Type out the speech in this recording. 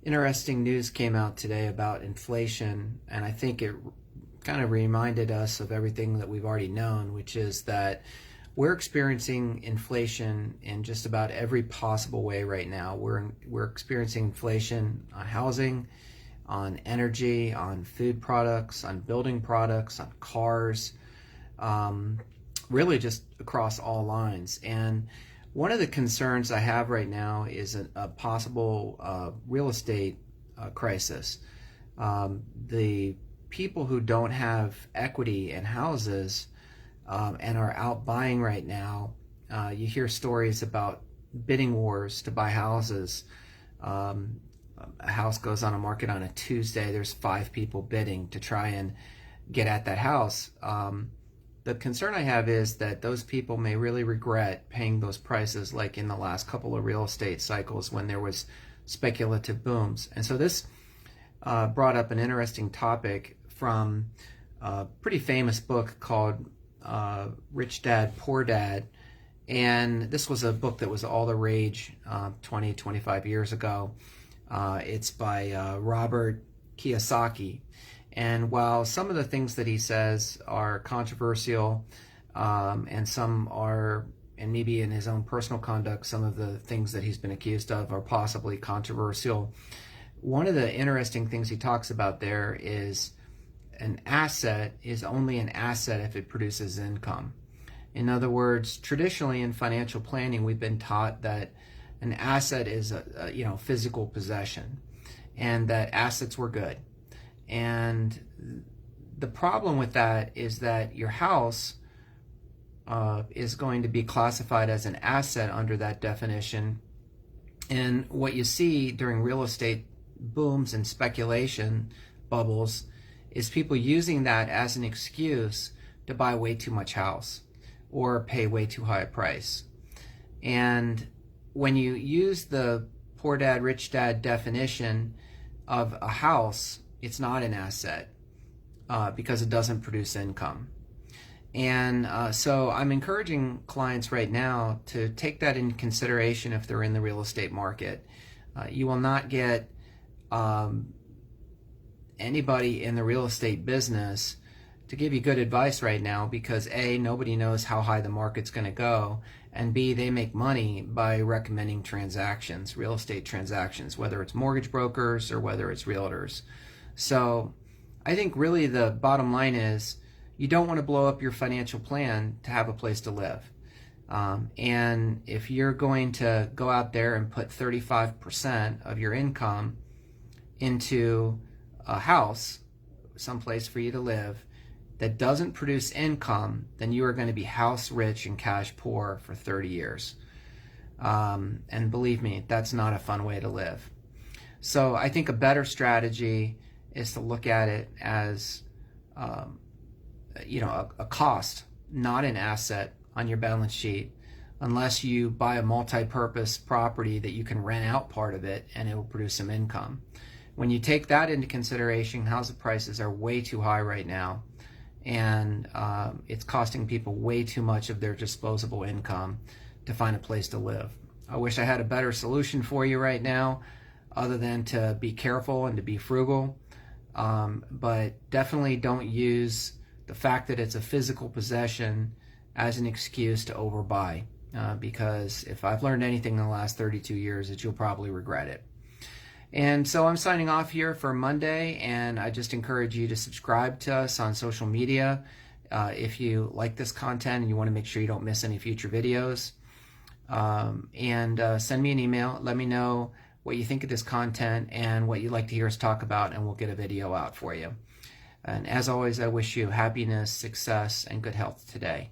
Interesting news came out today about inflation, and I think it kind of reminded us of everything that we've already known, which is that we're experiencing inflation in just about every possible way right now. We're experiencing inflation on housing, on energy, on food products, on building products, on cars, really just across all lines. And one of the concerns I have right now is a possible real estate crisis. The people who don't have equity in houses and are out buying right now, you hear stories about bidding wars to buy houses. A house goes on a market on a Tuesday, there's 5 people bidding to try and get at that house. The concern I have is that those people may really regret paying those prices, like in the last couple of real estate cycles when there was speculative booms. And so this brought up an interesting topic from a pretty famous book called Rich Dad, Poor Dad. And this was a book that was all the rage 20, 25 years ago. It's by Robert Kiyosaki. And while some of the things that he says are controversial, and some are, and maybe in his own personal conduct, some of the things that he's been accused of are possibly controversial, one of the interesting things he talks about there is an asset is only an asset if it produces income. In other words, traditionally in financial planning, we've been taught that an asset is a physical possession, and that assets were good. And the problem with that is that your house is going to be classified as an asset under that definition. And what you see during real estate booms and speculation bubbles is people using that as an excuse to buy way too much house or pay way too high a price. And when you use the Poor Dad, Rich Dad definition of a house, it's not an asset because it doesn't produce income. And so I'm encouraging clients right now to take that into consideration if they're in the real estate market. You will not get anybody in the real estate business to give you good advice right now because A, nobody knows how high the market's going to go, and B, they make money by recommending transactions, real estate transactions, whether it's mortgage brokers or whether it's realtors. So I think really the bottom line is you don't want to blow up your financial plan to have a place to live. And if you're going to go out there and put 35% of your income into a house, someplace for you to live, that doesn't produce income, then you are going to be house rich and cash poor for 30 years. And believe me, that's not a fun way to live. So I think a better strategy is to look at it as a cost, not an asset on your balance sheet, unless you buy a multi-purpose property that you can rent out part of it and it will produce some income. When you take that into consideration, housing prices are way too high right now, and it's costing people way too much of their disposable income to find a place to live. I wish I had a better solution for you right now other than to be careful and to be frugal. But definitely don't use the fact that it's a physical possession as an excuse to overbuy, because if I've learned anything in the last 32 years, you'll probably regret it. And so I'm signing off here for Monday, and I just encourage you to subscribe to us on social media if you like this content and you want to make sure you don't miss any future videos. And send me an email. Let me know what you think of this content and what you'd like to hear us talk about, and we'll get a video out for you. And as always, I wish you happiness, success, and good health today.